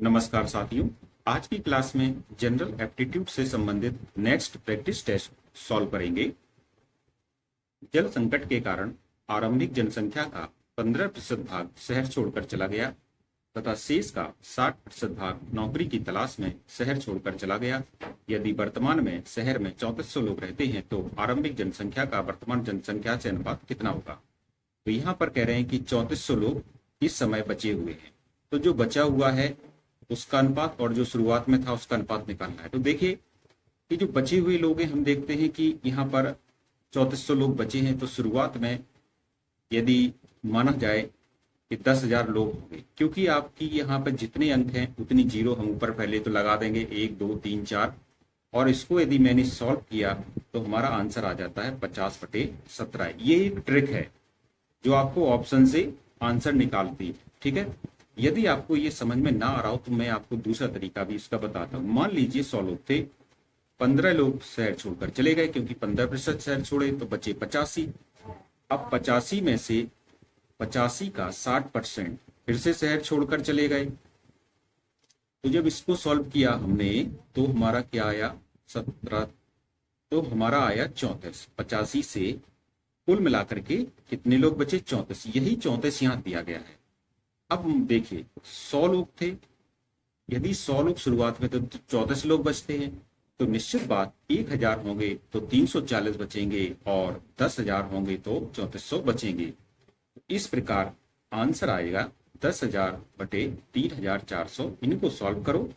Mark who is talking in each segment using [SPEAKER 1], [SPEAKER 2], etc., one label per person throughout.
[SPEAKER 1] नमस्कार साथियों। आज की क्लास में जनरल एप्टीट्यूड से संबंधित नेक्स्ट प्रैक्टिस टेस्ट सॉल्व करेंगे। जल संकट के कारण आरंभिक जनसंख्या का 15% भाग शहर छोड़कर चला गया तथा शेष का 60% भाग नौकरी की तलाश में शहर छोड़कर चला गया। यदि वर्तमान में शहर में 3400 लोग रहते हैं तो आरंभिक जनसंख्या का वर्तमान जनसंख्या से अनुपात कितना होगा। तो यहाँ पर कह रहे हैं कि 3400 लोग इस समय बचे हुए हैं, तो जो बचा हुआ है उसका अनुपात और जो शुरुआत में था उसका अनुपात निकालना है। तो देखिए कि जो बचे हुए लोग हैं, हम देखते हैं कि यहाँ पर 3400 लोग बचे हैं, तो शुरुआत में यदि माना जाए कि 10,000 लोग होंगे, क्योंकि आपकी यहाँ पर जितने अंक हैं उतनी जीरो हम ऊपर पहले तो लगा देंगे 1 2 3 4, और इसको यदि मैंने सॉल्व किया तो हमारा आंसर आ जाता है 50/17। ये एक ट्रिक है जो आपको ऑप्शन से आंसर निकालती है। ठीक है, यदि आपको ये समझ में ना आ रहा हो तो मैं आपको दूसरा तरीका भी इसका बताता हूँ। मान लीजिए 100 लोग थे, 15 लोग शहर छोड़कर चले गए, क्योंकि 15% शहर छोड़े तो बचे 85। अब 85 में से 85 का 60% फिर से शहर छोड़कर चले गए। तो जब इसको सॉल्व किया हमने तो हमारा क्या आया 17, तो हमारा आया 34। 85 से कुल मिलाकर के कितने लोग बचे 34, यही 34 यहाँ दिया गया है। अब हम देखिए 100 लोग थे, यदि 100 लोग शुरुआत में तो 34 लोग बचते हैं, तो निश्चित बात 1000 होंगे तो 340 बचेंगे और 10,000 होंगे तो 3400 बचेंगे। इस प्रकार आंसर आएगा 10,000/3400। इनको सॉल्व करो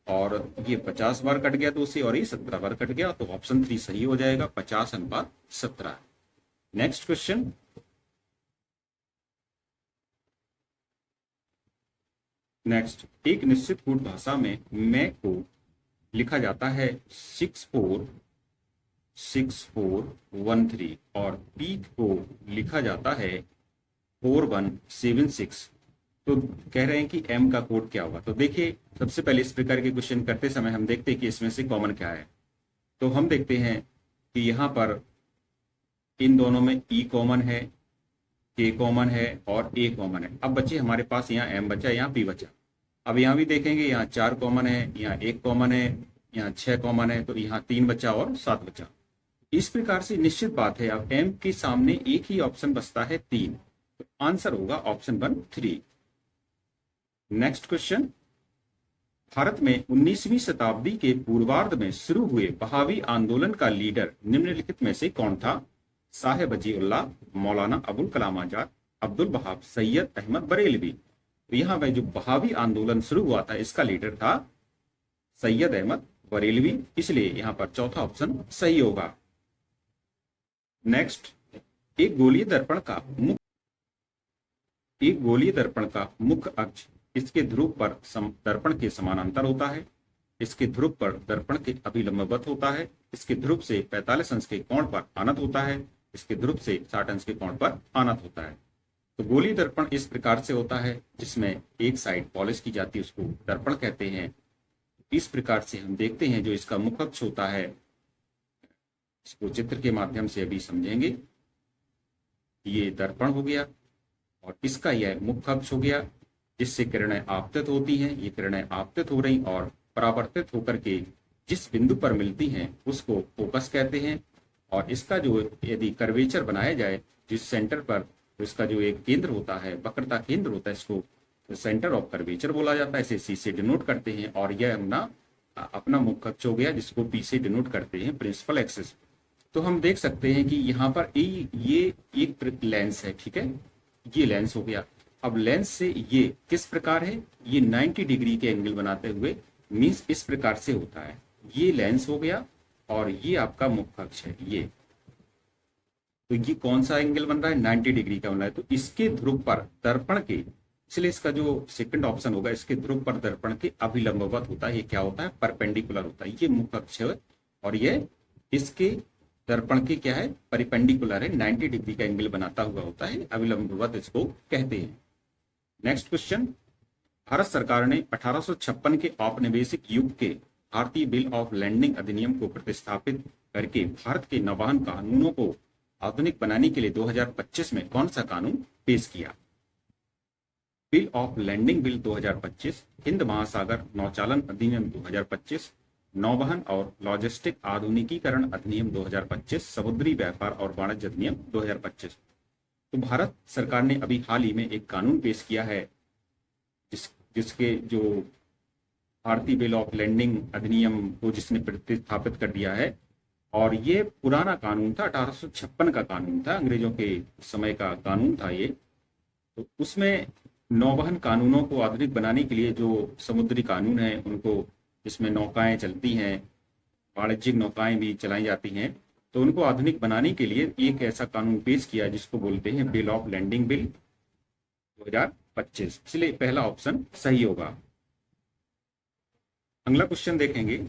[SPEAKER 1] और ये 50 बार कट गया तो उसे, और ये 17 बार कट गया, तो ऑप्शन 3 सही हो जाएगा, 50/17। Next question. नेक्स्ट, एक निश्चित कूट भाषा में मैं को लिखा जाता है 646413 और पीक को लिखा जाता है 4176। तो कह रहे हैं कि एम का कोड क्या होगा। तो देखिए सबसे पहले इस प्रकार के क्वेश्चन करते समय हम देखते हैं कि इसमें से कॉमन क्या है। तो हम देखते हैं कि यहाँ पर इन दोनों में ई कॉमन है, के कॉमन है और ए कॉमन है। अब बच्चे हमारे पास यहाँ एम बचा, यहाँ पी बचा। अब यहाँ भी देखेंगे, यहाँ 4 कॉमन है, यहाँ 1 कॉमन है, यहाँ 6 कॉमन है, तो यहाँ 3 बचा और 7 बचा। इस प्रकार से निश्चित बात है अब एम के सामने एक ही ऑप्शन बचता है 3, तो आंसर होगा ऑप्शन 1 3। Next question. भारत में 19वीं शताब्दी के पूर्वार्ध में शुरू हुए बहावी आंदोलन का लीडर निम्नलिखित में से कौन था। साहेब वजीउल्लाह, मौलाना अबुल कलाम आजाद, अब्दुल वहाब, सैयद अहमद बरेलवी। तो यहाँ पे जो बहावी आंदोलन शुरू हुआ था इसका लीडर था सैयद अहमद बरेलवी, इसलिए यहाँ पर चौथा ऑप्शन सही होगा। नेक्स्ट, एक गोलीय दर्पण का मुख्य अक्ष इसके ध्रुव पर दर्पण के समानांतर होता है, इसके ध्रुव पर दर्पण के अभिलंबवत होता है, इसके ध्रुव से 45 अंश के कोण पर आनत होता है, इसके ध्रुव से 60 अंश के कोण पर आनत होता है। तो गोलीय दर्पण इस प्रकार से होता है जिसमें एक साइड पॉलिश की जाती है, उसको दर्पण कहते हैं। इस प्रकार से हम देखते हैं जो इसका मुख्य अक्ष होता है, इसको चित्र के माध्यम से अभी समझेंगे। ये दर्पण हो गया और इसका यह मुख्य अक्ष हो गया, जिससे किरणें आपतित होती हैं। ये किरणें आपतित हो रही और परावर्तित होकर के जिस बिंदु पर मिलती हैं उसको फोकस कहते हैं। और इसका जो यदि कर्वेचर बनाया जाए जिस सेंटर पर, तो इसका जो एक केंद्र होता है, वक्रता केंद्र होता है, इसको सेंटर ऑफ कर्वेचर बोला जाता है। इसे सी से डिनोट करते हैं और यह अपना मुख्य अक्ष हो गया, जिसको पी से डिनोट करते हैं, प्रिंसिपल एक्सिस। तो हम देख सकते हैं कि यहाँ पर ये एक लेंस है, ठीक है, ये लेंस हो गया। अब लेंस से ये किस प्रकार है, ये 90 डिग्री के एंगल बनाते हुए, मीन्स इस प्रकार से होता है। ये लेंस हो गया और ये आपका मुख्य अक्ष है। ये तो ये कौन सा एंगल बन रहा है, 90 डिग्री का बन रहा है। तो इसके ध्रुव पर दर्पण के, इसलिए इसका जो सेकंड ऑप्शन होगा, इसके ध्रुव पर दर्पण के अभिलंबवत होता है। ये क्या होता है, परपेंडिकुलर होता है। ये मुख्य अक्ष है और ये इसके दर्पण के क्या है, परिपेंडिकुलर है, 90 डिग्री का एंगल बनाता हुआ होता है, अभिलंबवत इसको कहते हैं। Next question. भारत सरकार ने 1856 के औपनिवेशिक युग के भारतीय बिल ऑफ लैंडिंग अधिनियम को प्रतिस्थापित करके भारत के नौवहन कानूनों को आधुनिक बनाने के लिए 2025 में कौन सा कानून पेश किया। बिल ऑफ लैंडिंग बिल 2025, हिंद महासागर नौचालन अधिनियम 2025, नौवहन और लॉजिस्टिक आधुनिकीकरण अधिनियम 2025, समुद्री व्यापार और वाणिज्य अधिनियम 2025। तो भारत सरकार ने अभी हाल ही में एक कानून पेश किया है जिसके जो भारतीय बिल ऑफ लैंडिंग अधिनियम को जिसने प्रतिस्थापित कर दिया है। और ये पुराना कानून था, 1856 का कानून था, अंग्रेजों के समय का कानून था ये। तो उसमें नौवहन कानूनों को आधुनिक बनाने के लिए जो समुद्री कानून है उनको, जिसमें नौकाएं चलती हैं, वाणिज्यिक नौकाएं भी चलाई जाती हैं, तो उनको आधुनिक बनाने के लिए एक ऐसा कानून पेश किया जिसको बोलते हैं बिल ऑफ लैंडिंग बिल 2025। इसलिए पहला ऑप्शन सही होगा। अगला क्वेश्चन देखेंगे,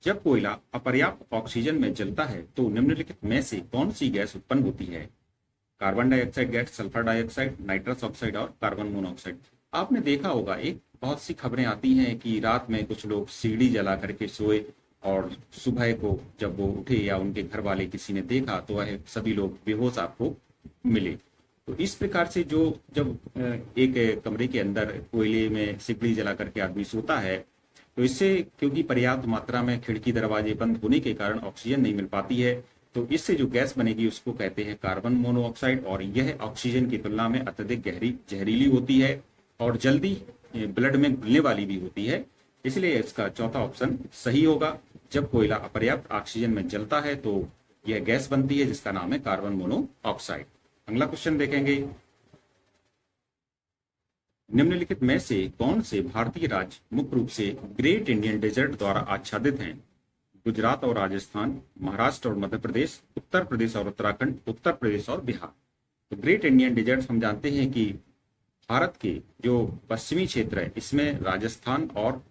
[SPEAKER 1] जब कोयला अपर्याप्त ऑक्सीजन में जलता है तो निम्नलिखित में से कौन सी गैस उत्पन्न होती है? Carbon dioxide gas, sulphur dioxide, nitrous oxide और कार्बन मोनोऑक्साइड। आपने देखा होगा एक बहुत सी खबरें आती हैं कि रात में कुछ लोग सीढ़ी जला करके सोए और सुबह को जब वो उठे या उनके घर वाले किसी ने देखा तो वह सभी लोग बेहोश आपको मिले। तो इस प्रकार से जो जब एक कमरे के अंदर कोयले में सिगड़ी जला करके आदमी सोता है तो इससे, क्योंकि पर्याप्त मात्रा में खिड़की दरवाजे बंद होने के कारण ऑक्सीजन नहीं मिल पाती है, तो इससे जो गैस बनेगी उसको कहते हैं कार्बन मोनोऑक्साइड। और यह ऑक्सीजन की तुलना में अत्यधिक जहरीली होती है और जल्दी ब्लड में घुलने वाली भी होती है। इसलिए इसका चौथा ऑप्शन सही होगा। जब कोयला अपर्याप्त ऑक्सीजन में जलता है तो यह गैस बनती है जिसका नाम है कार्बन मोनोऑक्साइड। अगला क्वेश्चन देखेंगे, निम्नलिखित में से कौन से भारतीय राज्य मुख्य रूप से ग्रेट इंडियन डेजर्ट द्वारा आच्छादित हैं? गुजरात और राजस्थान, महाराष्ट्र और मध्य प्रदेश, उत्तर प्रदेश और उत्तराखंड, उत्तर प्रदेश और बिहार। तो ग्रेट इंडियन डेजर्ट हम जानते हैं कि भारत के जो पश्चिमी क्षेत्र है इसमें राजस्थान और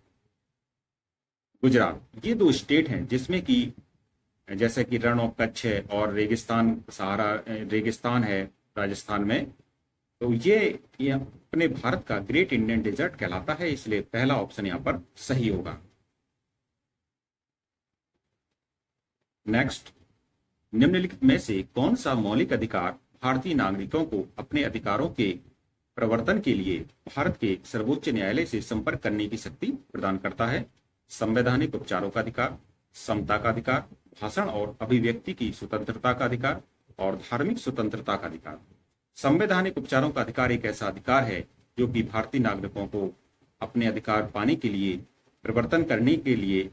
[SPEAKER 1] गुजरात ये दो स्टेट हैं जिसमें कि जैसे कि रण ऑफ कच्छ है और रेगिस्तान, सहारा रेगिस्तान है राजस्थान में। तो ये अपने भारत का ग्रेट इंडियन डेजर्ट कहलाता है, इसलिए पहला ऑप्शन यहाँ पर सही होगा। नेक्स्ट, निम्नलिखित में से कौन सा मौलिक अधिकार भारतीय नागरिकों को अपने अधिकारों के प्रवर्तन के लिए भारत के सर्वोच्च न्यायालय से संपर्क करने की शक्ति प्रदान करता है? संवैधानिक उपचारों का अधिकार, समता का अधिकार, भाषण और अभिव्यक्ति की स्वतंत्रता का अधिकार और धार्मिक स्वतंत्रता का अधिकार। संवैधानिक उपचारों का अधिकार एक ऐसा अधिकार है जो कि भारतीय नागरिकों को अपने अधिकार पाने के लिए, प्रवर्तन करने के लिए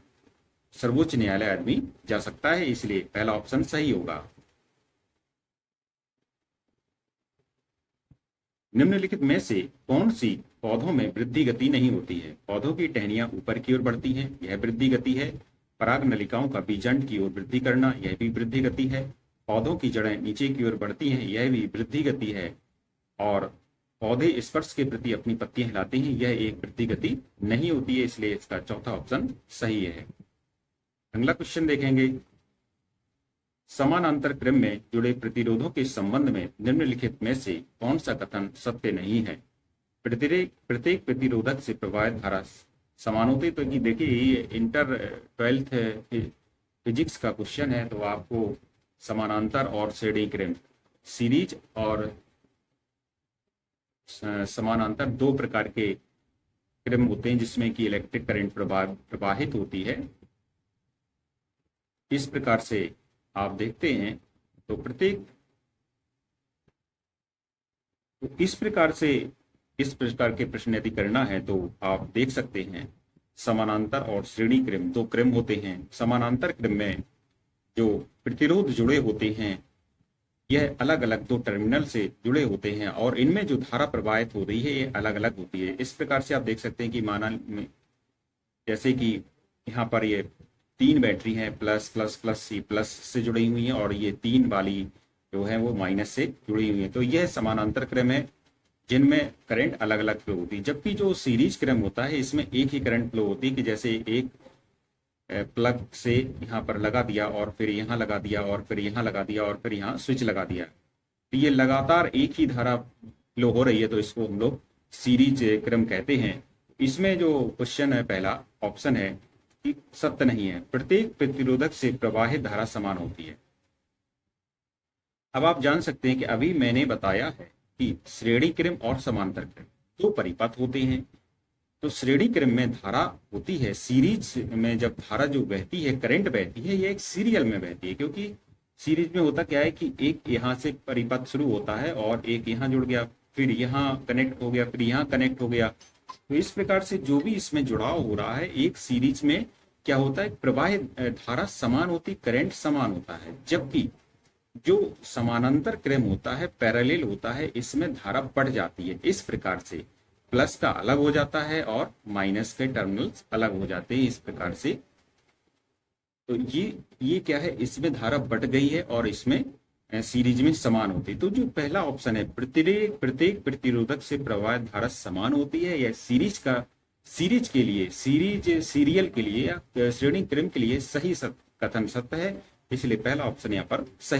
[SPEAKER 1] सर्वोच्च न्यायालय आदमी जा सकता है, इसलिए पहला ऑप्शन सही होगा। निम्नलिखित में से कौन सी पौधों में वृद्धि गति नहीं होती है? पौधों की टहनियां ऊपर की ओर बढ़ती हैं, यह वृद्धि गति है। पराग नलिकाओं का बीजांड की ओर वृद्धि करना, यह भी वृद्धि गति है। पौधों की जड़ें नीचे की ओर बढ़ती हैं, यह भी वृद्धि गति है। और पौधे स्पर्श के प्रति अपनी पत्तियां हिलाते हैं, यह एक वृद्धि गति नहीं होती है, इसलिए इसका चौथा ऑप्शन सही है। अगला क्वेश्चन देखेंगे, समानांतर क्रम में जुड़े प्रतिरोधों के संबंध में निम्नलिखित में से कौन सा कथन सत्य नहीं है? प्रत्येक प्रतिरोधक से प्रवाहित धारा समान होती है। तो देखिए ये इंटर 12th फिजिक्स का क्वेश्चन है, तो आपको समानांतर और श्रेणी क्रम, सीरीज और समानांतर दो प्रकार के क्रम होते हैं जिसमें कि इलेक्ट्रिक करंट प्रवाहित होती है। इस प्रकार से आप देखते हैं तो इस प्रकार के प्रश्न यदि करना है तो आप देख सकते हैं समानांतर और श्रेणी क्रम दो क्रम होते हैं। समानांतर क्रम में जो प्रतिरोध जुड़े होते हैं यह अलग अलग दो टर्मिनल से जुड़े होते हैं और इनमें जो धारा प्रवाहित हो रही है ये अलग अलग होती है। इस प्रकार से आप देख सकते हैं कि माना जैसे कि यहाँ पर ये 3 बैटरी हैं, plus plus plus C plus से जुड़ी हुई हैं और ये 3 वाली जो है वो माइनस से जुड़ी हुई है। तो यह समानांतर क्रम है जिनमें करंट अलग अलग फ्लो होती है। जबकि जो सीरीज क्रम होता है इसमें एक ही करंट फ्लो होती है कि जैसे एक प्लग से यहाँ पर लगा दिया और फिर यहाँ लगा दिया और फिर यहाँ लगा दिया और फिर यहाँ स्विच लगा दिया, तो ये लगातार एक ही धारा फ्लो हो रही है, तो इसको हम लोग सीरीज क्रम कहते हैं। इसमें जो क्वेश्चन है पहला ऑप्शन है कि सत्य नहीं है, प्रत्येक प्रतिरोधक से प्रवाहित धारा समान होती है। अब आप जान सकते हैं कि अभी मैंने बताया है कि श्रेणी क्रम और समांतर क्रम, दो परिपथ होते हैं। तो श्रेणी क्रम में धारा होती है, सीरीज में जब धारा जो बहती है, करंट बहती है, ये एक सीरियल में बहती है, क्योंकि सीरीज में होता क्या है कि एक यहाँ से परिपथ शुरू होता है और एक यहाँ जुड़ गया, फिर यहाँ कनेक्ट हो गया, फिर यहाँ कनेक्ट हो गया। तो इस प्रकार से जो भी इसमें जुड़ाव हो रहा है, एक सीरीज में क्या होता है, प्रवाह धारा समान होती, करंट समान होता है, जबकि जो समानांतर क्रम होता है, पैरेलल होता है, इसमें धारा बढ़ जाती है। इस प्रकार से प्लस का अलग हो जाता है और माइनस के टर्मिनल्स अलग हो जाते हैं, इस प्रकार से। तो ये क्या है, इसमें धारा बढ़ गई है और इसमें सीरीज में समान होती है। तो जो पहला ऑप्शन है, प्रत्येक प्रतिरोधक से प्रवाह धारा समान होती है, यह सीरीज के लिए, सीरियल के लिए या श्रेणी क्रम के लिए सही कथन सत्य है, इसलिए पहला ऑप्शन यहाँ पर सही।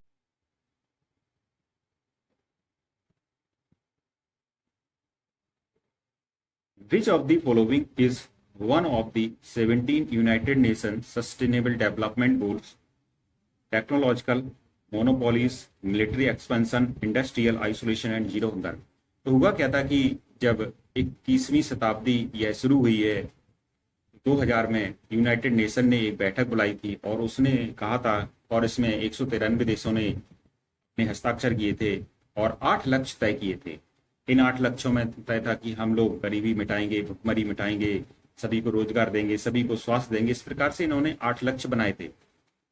[SPEAKER 1] Which of the following is one of the 17 United Nations Sustainable Development Goals? Technological monopolies, military expansion, industrial isolation and zero hunger. तो हुआ क्या था कि जब 21वीं शताब्दी यह शुरू हुई है, 2000 में यूनाइटेड नेशन ने एक बैठक बुलाई थी और उसने कहा था, और इसमें 193 देशों ने हस्ताक्षर किए थे और 8 लक्ष्य तय किए थे। इन 8 लक्ष्यों में तय था कि हम लोग गरीबी मिटाएंगे, भुखमरी मिटाएंगे, सभी को रोजगार देंगे, सभी को स्वास्थ्य देंगे। इस प्रकार से इन्होंने 8 लक्ष्य बनाए थे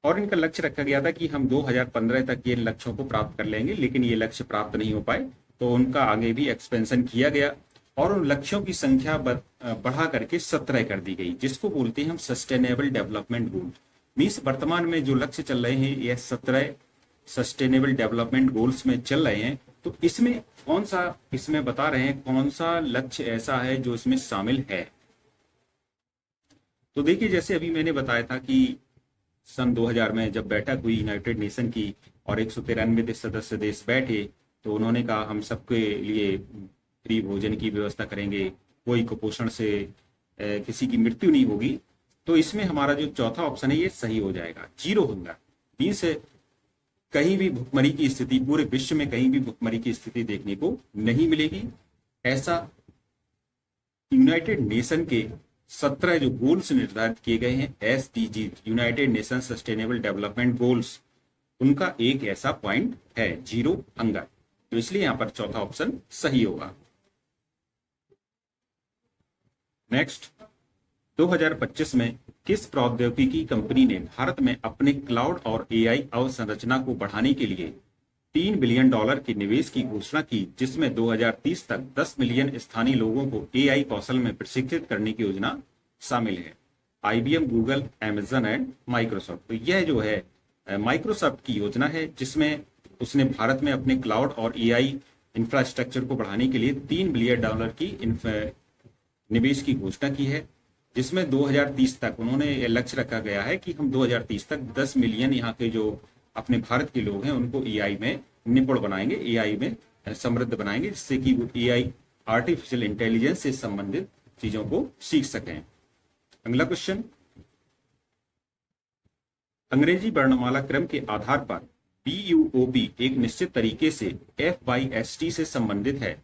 [SPEAKER 1] और इनका लक्ष्य रखा गया था कि हम 2015 तक ये लक्ष्यों को प्राप्त कर लेंगे, लेकिन ये लक्ष्य प्राप्त नहीं हो पाए। तो उनका आगे भी एक्सपेंशन किया गया और उन लक्ष्यों की संख्या बढ़ा करके 17 कर दी गई, जिसको बोलते हैं हम सस्टेनेबल डेवलपमेंट गोल। मीन्स वर्तमान में जो लक्ष्य चल रहे हैं, यह 17 सस्टेनेबल डेवलपमेंट गोल्स में चल रहे हैं। तो इसमें कौन सा, इसमें बता रहे हैं कौन सा लक्ष्य ऐसा है जो इसमें शामिल है। तो देखिए, जैसे अभी मैंने बताया था कि सन 2000 में जब बैठक हुई यूनाइटेड नेशन की और 193 सदस्य देश बैठे, तो उन्होंने कहा हम सबके लिए फ्री भोजन की व्यवस्था करेंगे, कोई कुपोषण से किसी की मृत्यु नहीं होगी। तो इसमें हमारा जो चौथा ऑप्शन है ये सही हो जाएगा, जीरो हंगर। मीन्स कहीं भी भुखमरी की स्थिति, पूरे विश्व में कहीं भी भुखमरी की स्थिति देखने को नहीं मिलेगी। ऐसा यूनाइटेड नेशन के 17 जो गोल्स निर्धारित किए गए हैं, SDG, United nation sustainable development goals, उनका एक ऐसा पॉइंट है, जीरो हंगर। तो इसलिए यहां पर चौथा ऑप्शन सही होगा। नेक्स्ट, 2025 में किस प्रौद्योगिकी कंपनी ने भारत में अपने क्लाउड और AI अवसंरचना को बढ़ाने के लिए $3 बिलियन के निवेश की घोषणा की, जिसमें 2030 तक 10 मिलियन स्थानीय लोगों को AI कौशल में प्रशिक्षित करने की योजना शामिल है? IBM, Google, Amazon and Microsoft. तो यह जो है माइक्रोसॉफ्ट की योजना है, जिसमें उसने भारत में अपने क्लाउड और AI इंफ्रास्ट्रक्चर को बढ़ाने के लिए $3 बिलियन की निवेश की घोषणा की है, जिसमें 2030 तक उन्होंने लक्ष्य रखा गया है कि हम 2030 तक 10 मिलियन यहाँ के जो अपने भारत के लोग हैं उनको AI में निपुण बनाएंगे, AI में समृद्ध बनाएंगे, जिससे कि वो AI आर्टिफिशियल इंटेलिजेंस से संबंधित चीजों को सीख सकें। अगला क्वेश्चन, अंग्रेजी वर्णमाला क्रम के आधार पर BUOP एक निश्चित तरीके से FYST से संबंधित है,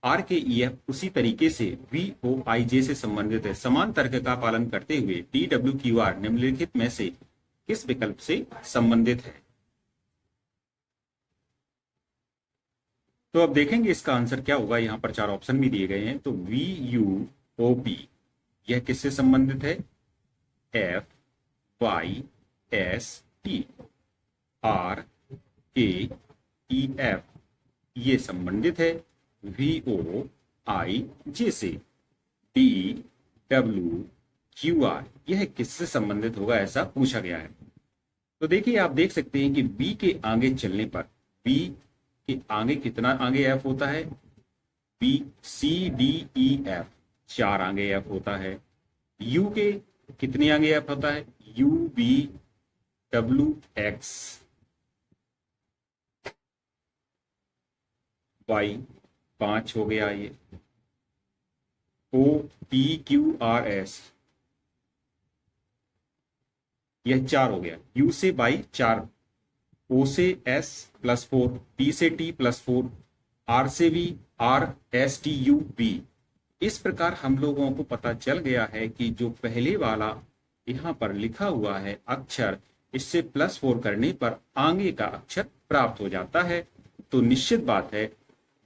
[SPEAKER 1] RKEF उसी तरीके से VOIJ से संबंधित है। समान तर्क का पालन करते हुए DWQR निम्नलिखित में से किस विकल्प से संबंधित है? तो अब देखेंगे इसका आंसर क्या होगा। यहाँ पर 4 ऑप्शन भी दिए गए हैं। तो VUOP यह किससे संबंधित है? FYST। RKEF ये संबंधित है VOIJ से। DWQR यह किससे संबंधित होगा, ऐसा पूछा गया है। तो देखिए, आप देख सकते हैं कि B के आगे चलने पर, B के आगे कितना आगे F होता है? BCDEF 4 आगे F होता है। U के कितने आगे F होता है? UVWX Y 5 हो गया ये। OPQRS यह 4 हो गया। U से Y 4, O से S +4, P से T +4, R से V, RSTUV इस प्रकार हम लोगों को पता चल गया है कि जो पहले वाला यहाँ पर लिखा हुआ है अक्षर, इससे +4 करने पर आगे का अक्षर प्राप्त हो जाता है। तो निश्चित बात है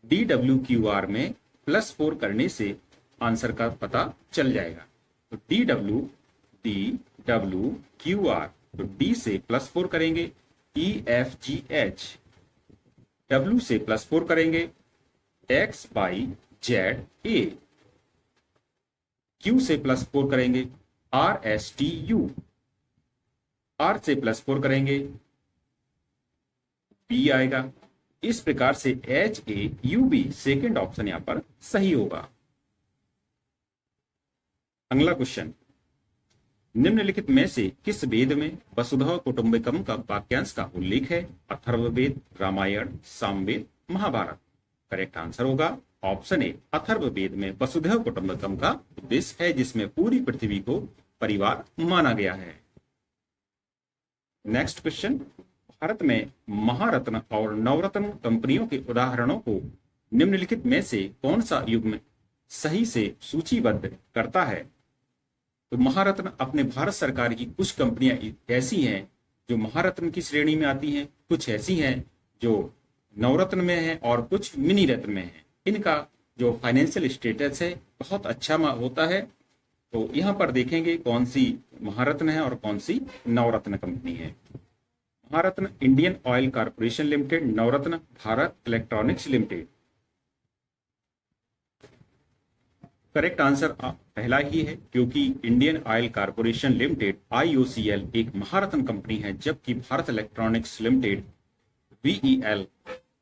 [SPEAKER 1] DWQR में +4 करने से आंसर का पता चल जाएगा। तो DWQR, तो D से +4 करेंगे, EFGH, W से +4 करेंगे, XYZA, Q से +4 करेंगे, RSTU, R से +4 करेंगे, B आएगा। इस प्रकार से HAUB सेकेंड ऑप्शन यहां पर सही होगा। अगला क्वेश्चन, निम्नलिखित में से किस वेद में वसुधैव कुटुंबकम का वाक्यांश का उल्लेख है? अथर्ववेद, रामायण, सामवेद, महाभारत। करेक्ट आंसर होगा ऑप्शन ए, अथर्ववेद में वसुधैव कुटुंबकम का उद्देश्य है, जिसमें पूरी पृथ्वी को परिवार माना गया है। नेक्स्ट क्वेश्चन, भारत में महारत्न और नवरत्न कंपनियों के उदाहरणों को निम्नलिखित में से कौन सा युग्म सही से सूचीबद्ध करता है? तो महारत्न अपने भारत सरकार की कुछ कंपनियां ऐसी हैं जो महारत्न की श्रेणी में आती हैं, कुछ ऐसी हैं जो नवरत्न में हैं और कुछ मिनी रत्न में हैं। इनका जो फाइनेंशियल स्टेटस है बहुत अच्छा होता है। तो यहाँ पर देखेंगे कौन सी महारत्न है और कौन सी नवरत्न कंपनी है। Maharatna Indian Oil Corporation Limited, Navratna Bharat Electronics Limited. Correct answer पहला ही है, क्योंकि Indian Oil Corporation Limited IOCL एक महारत्न कंपनी है, जबकि भारत इलेक्ट्रॉनिक्स लिमिटेड VEL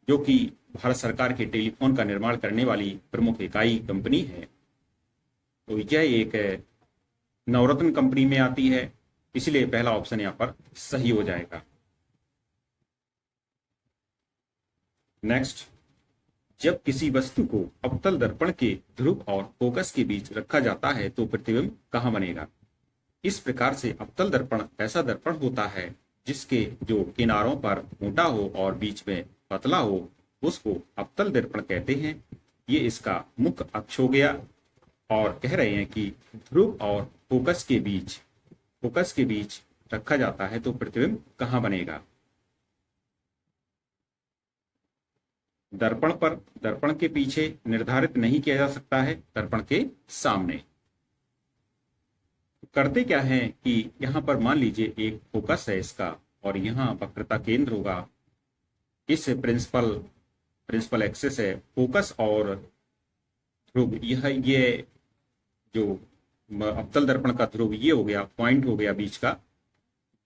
[SPEAKER 1] जो कि भारत सरकार के टेलीफोन का निर्माण करने वाली प्रमुख इकाई कंपनी है, तो यह एक नवरत्न कंपनी में आती है, इसलिए पहला ऑप्शन यहां पर सही हो जाएगा। नेक्स्ट, जब किसी वस्तु को अवतल दर्पण के ध्रुव और फोकस के बीच रखा जाता है तो प्रतिबिंब कहां बनेगा? इस प्रकार से अवतल दर्पण ऐसा दर्पण होता है जिसके जो किनारों पर मोटा हो और बीच में पतला हो, उसको अवतल दर्पण कहते हैं। ये इसका मुख्य अक्ष हो गया, और कह रहे हैं कि ध्रुव और फोकस के बीच रखा जाता है तो प्रतिबिंब कहां बनेगा? दर्पण पर, दर्पण के पीछे निर्धारित नहीं किया जा सकता है, दर्पण के सामने। करते क्या है कि यहां पर मान लीजिए एक फोकस है इसका, और यहां वक्रता केंद्र होगा, इस प्रिंसिपल एक्सिस है फोकस और ध्रुव, ये जो अवतल दर्पण का ध्रुव ये हो गया, पॉइंट हो गया बीच का।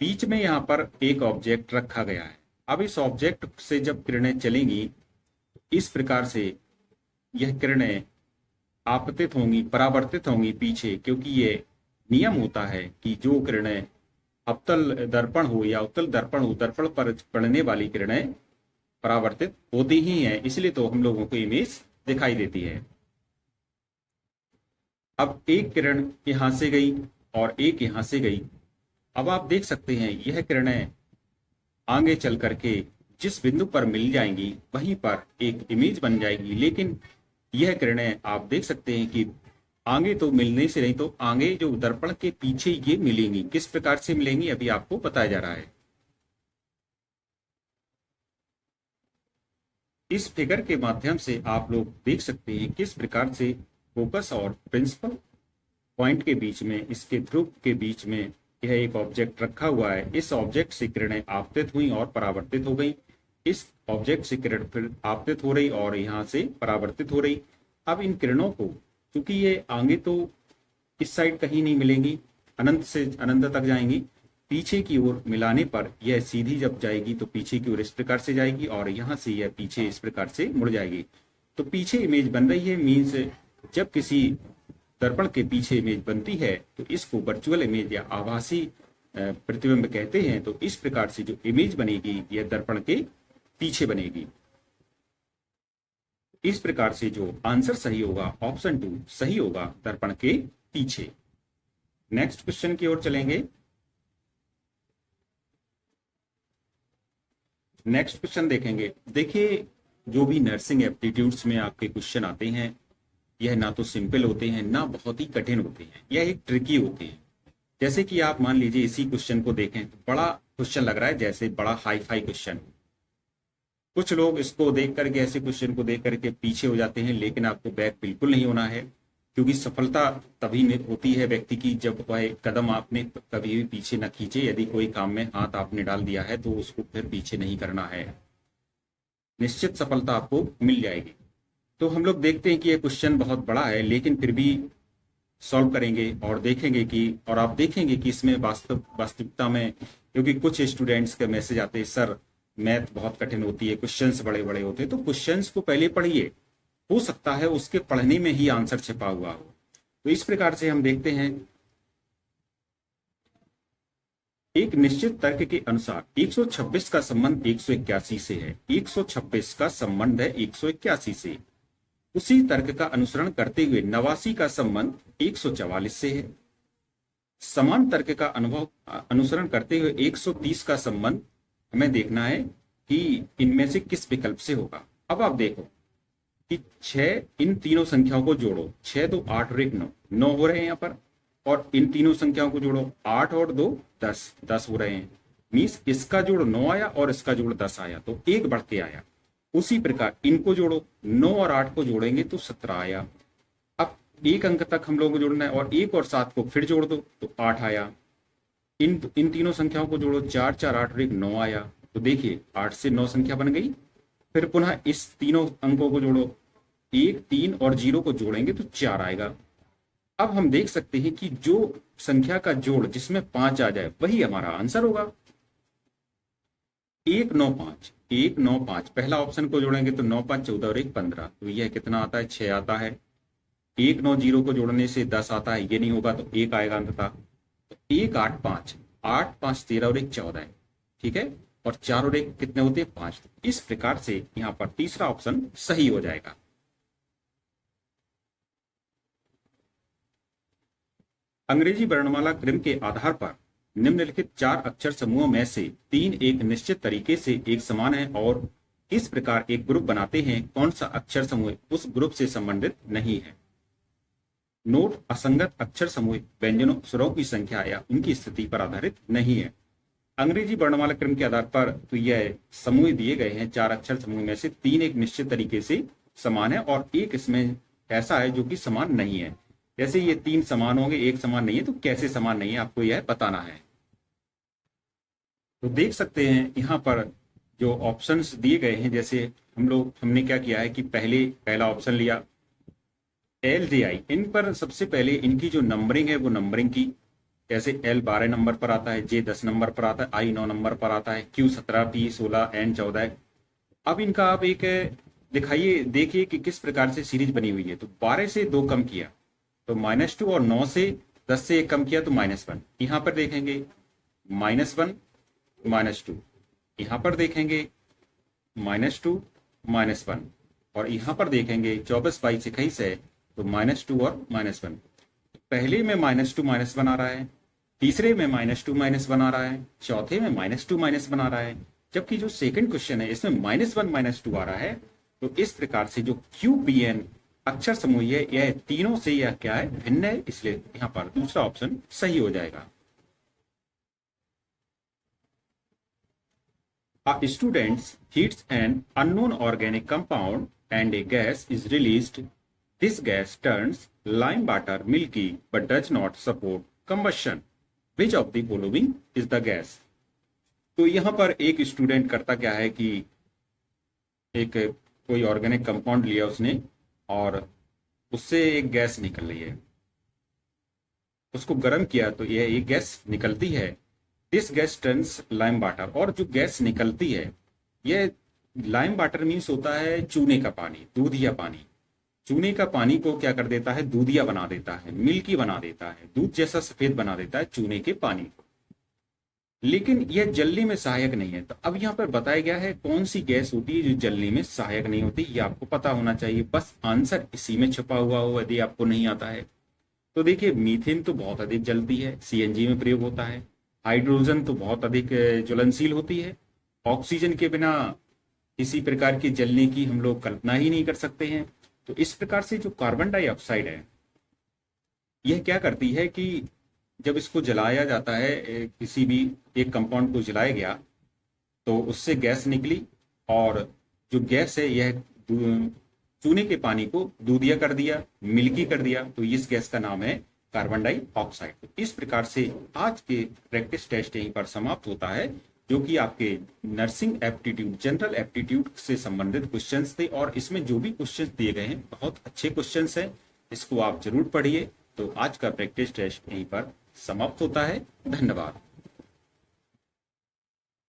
[SPEAKER 1] बीच में यहां पर एक ऑब्जेक्ट रखा गया है। अब इस ऑब्जेक्ट से जब किरणें चलेंगी, इस प्रकार से यह किरणें आपतित होंगी, परावर्तित होंगी पीछे, क्योंकि ये नियम होता है कि जो किरणें अवतल दर्पण हो या उत्तल दर्पण हो, दर्पण पर पड़ने वाली किरणें परावर्तित होती ही हैं, इसलिए तो हम लोगों को इमेज दिखाई देती है। अब एक किरण यहां से गई और एक यहां से गई। अब आप देख सकते हैं यह किरणें आगे चल करके जिस बिंदु पर मिल जाएंगी वहीं पर एक इमेज बन जाएगी, लेकिन यह किरणें आप देख सकते हैं कि आगे तो मिलने से नहीं, तो आगे जो दर्पण के पीछे ये मिलेंगी। किस प्रकार से मिलेंगी अभी आपको बताया जा रहा है। इस फिगर के माध्यम से आप लोग देख सकते हैं किस प्रकार से फोकस और प्रिंसिपल पॉइंट के बीच में, इसके ध्रुव के बीच में यह एक ऑब्जेक्ट रखा हुआ है। इस ऑब्जेक्ट से किरणें आपतित हुई और परावर्तित हो गई। इस ऑब्जेक्ट से किरण फिर आपतित हो रही और यहां से परावर्तित हो रही। अब इन किरणों को, क्योंकि ये आगे तो इस साइड कहीं नहीं मिलेंगी, अनंत से अनंत तक जाएंगी, पीछे की ओर मिलाने पर यह सीधी जब जाएगी तो पीछे की ओर इस प्रकार से जाएगी और यहां से यह पीछे इस प्रकार से मुड़ जाएगी। तो पीछे इमेज बन रही है, मीन्स जब किसी दर्पण के पीछे इमेज बनती है तो इसको वर्चुअल इमेज या आभासी प्रतिबिंब कहते हैं। तो इस प्रकार से जो इमेज बनेगी यह दर्पण के पीछे बनेगी। इस प्रकार से जो आंसर सही होगा ऑप्शन 2 सही होगा, दर्पण के पीछे। नेक्स्ट क्वेश्चन की ओर चलेंगे। नेक्स्ट क्वेश्चन देखेंगे। देखिए, जो भी नर्सिंग एप्टीट्यूड्स में आपके क्वेश्चन आते हैं यह ना तो सिंपल होते हैं ना बहुत ही कठिन होते हैं, यह एक ट्रिकी होते हैं। जैसे कि आप मान लीजिए इसी क्वेश्चन को देखें तो बड़ा क्वेश्चन लग रहा है, जैसे बड़ा हाई फाई क्वेश्चन। कुछ लोग इसको देख करके, ऐसे क्वेश्चन को देख करके पीछे हो जाते हैं, लेकिन आपको बैक बिल्कुल नहीं होना है, क्योंकि सफलता तभी होती है व्यक्ति की जब वह कदम आपने कभी भी पीछे न खींचे। यदि कोई काम में हाथ आपने डाल दिया है तो उसको फिर पीछे नहीं करना है, निश्चित सफलता आपको मिल जाएगी। तो हम लोग देखते हैं कि यह क्वेश्चन बहुत बड़ा है, लेकिन फिर भी सॉल्व करेंगे और देखेंगे कि, और आप देखेंगे कि इसमें वास्तविकता में, क्योंकि कुछ स्टूडेंट्स के मैसेज आते हैं सर मैथ बहुत कठिन होती है, क्वेश्चंस बड़े बड़े होते हैं। तो क्वेश्चंस को पहले पढ़िए, हो सकता है उसके पढ़ने में ही आंसर छिपा हुआ हो। तो इस प्रकार से हम देखते हैं, एक निश्चित तर्क के अनुसार 126 का संबंध 181 से है। 126 का संबंध है 181 से। उसी तर्क का अनुसरण करते हुए 89 का संबंध 144 से है। समान तर्क का अनुसरण करते हुए 130 का संबंध हमें देखना है कि इनमें से किस विकल्प से होगा। अब आप देखो कि 6, इन तीनों संख्याओं को जोड़ो, 6 2 8 और 1 9, 9 हो रहे हैं यहाँ पर, और इन तीनों संख्याओं को जोड़ो, 8 और 2 10, 10 हो रहे हैं। मीन्स इसका जोड़ 9 आया और इसका जोड़ 10 आया, तो एक बढ़ के आया। उसी प्रकार इनको जोड़ो, 9 और 8 को जोड़ेंगे तो 17 आया। अब एक अंक तक हम लोगों को जोड़ना है, और 1 और 7 को फिर जोड़ दो तो 8 आया। इन तीनों संख्याओं को जोड़ो, 4 4 8 और 1 9 आया। तो देखिए 8 से 9 संख्या बन गई। फिर पुनः इस तीनों अंकों को जोड़ो, 1 3 और 0 को जोड़ेंगे तो 4 आएगा। अब हम देख सकते हैं कि जो संख्या का जोड़ जिसमें 5 आ जाए वही हमारा आंसर होगा। 1 9 5, 1 9 5 पहला ऑप्शन को जोड़ेंगे तो 9 5 14 और 1 15, तो यह कितना आता है, 6 आता है। 1 9 0 को जोड़ने से 10 आता है, ये नहीं होगा तो 1 आएगा अंततः। तो 1 8 5, 8 5 13 और 1 14 है, ठीक है। और 4 और 1 कितने होते हैं, 5। इस प्रकार से यहाँ पर तीसरा ऑप्शन सही हो जाएगा। अंग्रेजी वर्णमाला क्रम के आधार पर निम्नलिखित 4 अक्षर समूहों में से 3 एक निश्चित तरीके से एक समान है और इस प्रकार एक ग्रुप बनाते हैं। कौन सा अक्षर समूह उस ग्रुप से संबंधित नहीं है? नोट, असंगत अक्षर समूह व्यंजनों स्वरों की संख्या या उनकी स्थिति पर आधारित नहीं है। अंग्रेजी वर्णमाला क्रम के आधार पर तो यह समूह दिए गए हैं, 4 अक्षर समूह में से 3 एक निश्चित तरीके से समान है और एक इसमें ऐसा है जो कि समान नहीं है। जैसे ये 3 समान होंगे, एक समान नहीं है, तो कैसे समान नहीं है आपको यह बताना है। तो देख सकते हैं यहाँ पर जो ऑप्शंस दिए गए हैं, जैसे हमने क्या किया है कि पहला ऑप्शन लिया LJI, इन पर सबसे पहले इनकी जो नंबरिंग है वो नंबरिंग की, जैसे L 12 नंबर पर आता है, J 10 नंबर पर आता है, I 9 नंबर पर आता है, Q 17, P 16, N 14 है। अब इनका आप एक दिखाइए, देखिए कि किस प्रकार से सीरीज बनी हुई है। तो 12 से 2 कम किया तो -2, और 9 से 10 से 1 कम किया तो -1। यहाँ पर देखेंगे -1 -2, यहाँ पर देखेंगे -2 -1, और यहाँ पर देखेंगे 24 22 21 है तो -2 और -1। पहले में -2 -1 आ रहा है, तीसरे में -2 -1 आ रहा है, चौथे में -2 -1 आ रहा है, जबकि जो सेकंड क्वेश्चन है इसमें -1 -2 आ रहा है। तो इस प्रकार से जो QPN अक्षर समूह है यह तीनों से यह क्या है, भिन्न है, इसलिए यहाँ पर दूसरा ऑप्शन सही हो जाएगा। A student heats an unknown organic compound and a gas is released. This gas turns lime water milky but does not support combustion. Which of the following is the gas? तो यहाँ पर एक student करता क्या है कि एक कोई ऑर्गेनिक कंपाउंड लिया उसने और उससे एक गैस निकल रही है, उसको गर्म किया तो यह एक गैस निकलती है। This gas turns lime water, और जो गैस निकलती है यह लाइम वाटर मीन्स होता है चूने का पानी, दूध या पानी। चूने का पानी को क्या कर देता है, दूधिया बना देता है, मिल्की बना देता है, दूध जैसा सफेद बना देता है चूने के पानी को, लेकिन यह जलने में सहायक नहीं है। तो अब यहाँ पर बताया गया है कौन सी गैस होती है जो जलने में सहायक नहीं होती, ये आपको पता होना चाहिए। बस आंसर इसी में छुपा हुआ हो यदि आपको नहीं आता है तो। देखिए मीथेन तो बहुत अधिक जलती है, CNG में प्रयोग होता है। हाइड्रोजन तो बहुत अधिक ज्वलनशील होती है। ऑक्सीजन के बिना किसी प्रकार की जलने की हम लोग कल्पना ही नहीं कर सकते हैं। तो इस प्रकार से जो कार्बन डाइऑक्साइड है यह क्या करती है कि जब इसको जलाया जाता है, किसी भी एक कंपाउंड को जलाया गया तो उससे गैस निकली, और जो गैस है यह चूने के पानी को दूधिया कर दिया, मिल्की कर दिया, तो इस गैस का नाम है कार्बन डाइऑक्साइड। तो इस प्रकार से आज के प्रैक्टिस टेस्ट यहीं पर समाप्त होता है, जो कि आपके नर्सिंग एप्टीट्यूड, जनरल एप्टीट्यूड से संबंधित क्वेश्चंस थे, और इसमें जो भी क्वेश्चंस दिए गए हैं बहुत अच्छे क्वेश्चंस हैं, इसको आप जरूर पढ़िए। तो आज का प्रैक्टिस टेस्ट यहीं पर समाप्त होता है। धन्यवाद।